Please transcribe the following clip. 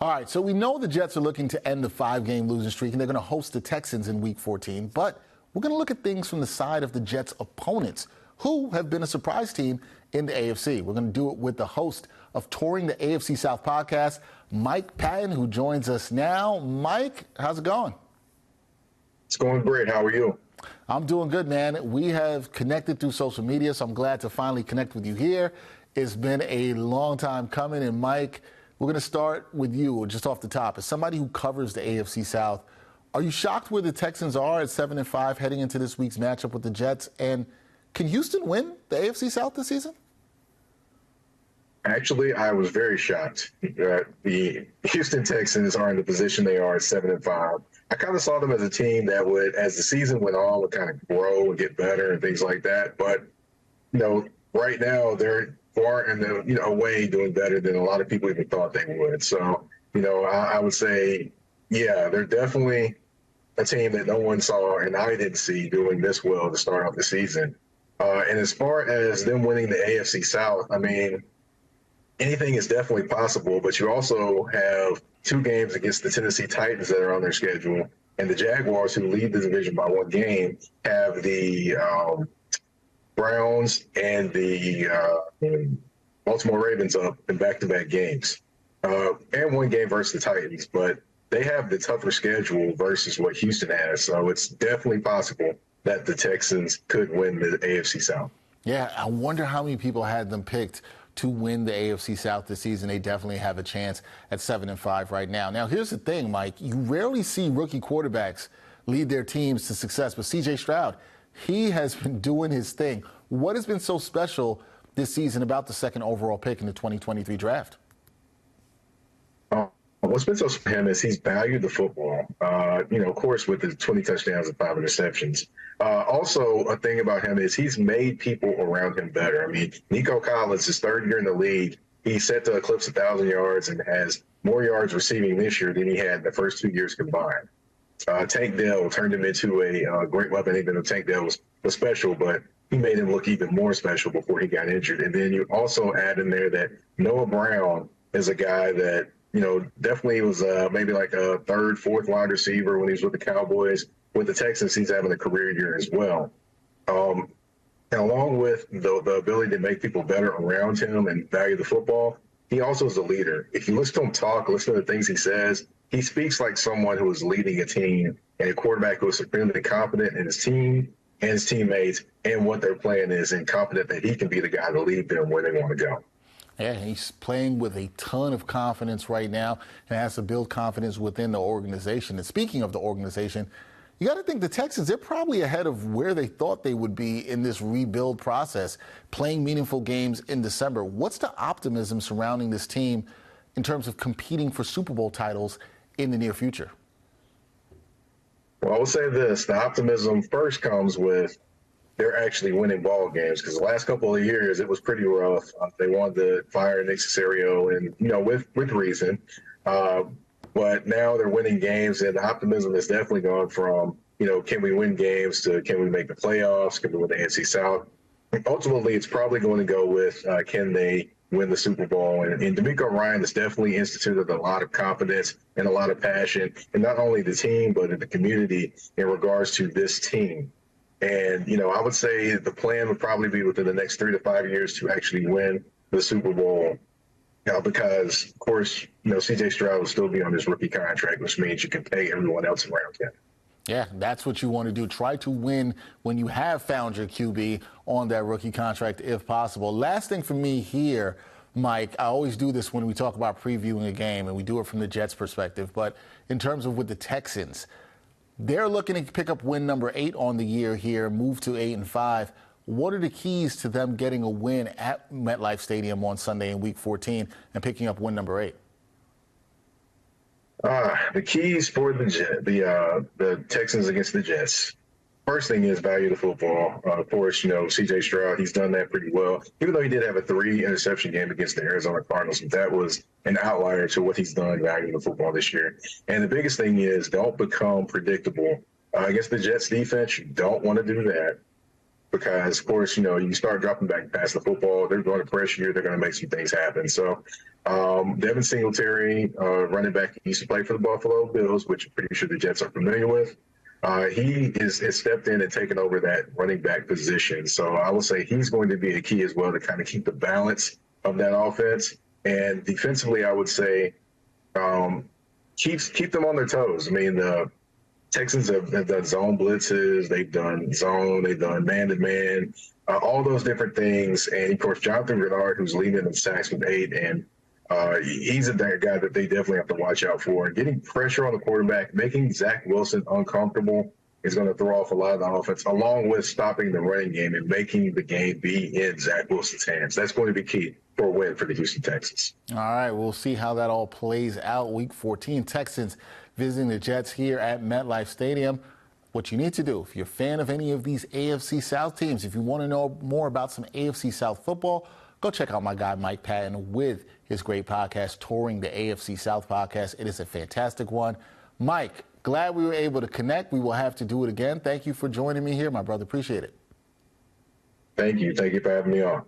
All right, so we know the Jets are looking to end the 5-game losing streak, and they're going to host the Texans in Week 14. But we're going to look at things from the side of the Jets' opponents, who have been a surprise team in the AFC. We're going to do it with the host of Touring the AFC South podcast, Mike Patton, who joins us now. Mike, how's it going? It's going great. How are you? I'm doing good, man. We have connected through social media, so I'm glad to finally connect with you here. It's been a long time coming, and Mike, we're going to start with you just off the top. As somebody who covers the AFC South, are you shocked where the Texans are at 7-5 heading into this week's matchup with the Jets? And can Houston win the AFC South this season? Actually, I was very shocked that the Houston Texans are in the position they are at 7-5. I kind of saw them as a team that would, as the season went on, would kind of grow and get better and things like that. But, right now they're far in the away doing better than a lot of people even thought they would. So, I would say, yeah, they're definitely a team that no one saw and I didn't see doing this well to start off the season. And as far as them winning the AFC South, I mean, anything is definitely possible, but you also have 2 games against the Tennessee Titans that are on their schedule, and the Jaguars, who lead the division by 1 game, have the Browns and the Baltimore Ravens up in back-to-back games, and 1 game versus the Titans. But they have the tougher schedule versus what Houston has, so it's definitely possible that the Texans could win the AFC South. Yeah, I wonder how many people had them picked to win the AFC South this season. They definitely have a chance at 7-5 right now. Now, here's the thing, Mike. You rarely see rookie quarterbacks lead their teams to success, but C.J. Stroud, he has been doing his thing. What has been so special this season about the 2nd overall pick in the 2023 draft? What's been so special for him is he's valued the football, of course, with the 20 touchdowns and 5 interceptions. Also, a thing about him is he's made people around him better. I mean, Nico Collins, his 3rd year in the league, he's set to eclipse 1,000 yards and has more yards receiving this year than he had in the first 2 years combined. Tank Dell turned him into a great weapon, even though Tank Dell was special, but he made him look even more special before he got injured. And then you also add in there that Noah Brown is a guy that, definitely was maybe like a 3rd, 4th wide receiver when he was with the Cowboys. With the Texans, he's having a career year as well. And along with the ability to make people better around him and value the football, he also is a leader. If you listen to him talk, listen to the things he says, he speaks like someone who is leading a team and a quarterback who is supremely confident in his team and his teammates and what their plan is, and confident that he can be the guy to lead them where they want to go. Yeah, he's playing with a ton of confidence right now and has to build confidence within the organization. And speaking of the organization, you got to think the Texans, they're probably ahead of where they thought they would be in this rebuild process, playing meaningful games in December. What's the optimism surrounding this team in terms of competing for Super Bowl titles in the near future? Well, I will say this. The optimism first comes with they're actually winning ball games, because the last couple of years it was pretty rough. They wanted to fire Nick Caserio, and with reason. But now they're winning games, and the optimism has definitely gone from can we win games to can we make the playoffs? Can we win the AFC South? And ultimately, it's probably going to go with can they win the Super Bowl? And DeMeco Ryan has definitely instituted a lot of confidence and a lot of passion, and not only the team but in the community in regards to this team. And, I would say the plan would probably be within the next 3 to 5 years to actually win the Super Bowl. Because, of course, C.J. Stroud will still be on his rookie contract, which means you can pay everyone else around him. Yeah, that's what you want to do. Try to win when you have found your QB on that rookie contract, if possible. Last thing for me here, Mike, I always do this when we talk about previewing a game, and we do it from the Jets' perspective. But in terms of with the Texans, they're looking to pick up win number 8 on the year here, move to 8-5. What are the keys to them getting a win at MetLife Stadium on Sunday in Week 14 and picking up win number 8? The keys for the Texans against the Jets. First thing is value the football. Of course, C.J. Stroud, he's done that pretty well, even though he did have a 3-interception game against the Arizona Cardinals. That was an outlier to what he's done valuing the football this year. And the biggest thing is don't become predictable. Against the Jets defense, you don't want to do that. because, of course, you start dropping back past the football, they're going to pressure you, they're going to make some things happen. So Devin Singletary, running back, he used to play for the Buffalo Bills, which I'm pretty sure the Jets are familiar with. He is stepped in and taken over that running back position. So I will say he's going to be a key as well to kind of keep the balance of that offense. And defensively, I would say keep them on their toes. I mean, the Texans have done zone blitzes, they've done zone, they've done man-to-man, all those different things. And, of course, Jonathan Grenard, who's leading in sacks with 8, and he's a guy that they definitely have to watch out for. Getting pressure on the quarterback, making Zach Wilson uncomfortable is going to throw off a lot of the offense, along with stopping the running game and making the game be in Zach Wilson's hands. That's going to be key for a win for the Houston Texans. All right, we'll see how that all plays out. Week 14, Texans visiting the Jets here at MetLife Stadium. What you need to do, if you're a fan of any of these AFC South teams, if you want to know more about some AFC South football, go check out my guy Mike Patton with his great podcast, Touring the AFC South podcast. It is a fantastic one. Mike, glad we were able to connect. We will have to do it again. Thank you for joining me here, my brother. Appreciate it. Thank you. Thank you for having me on.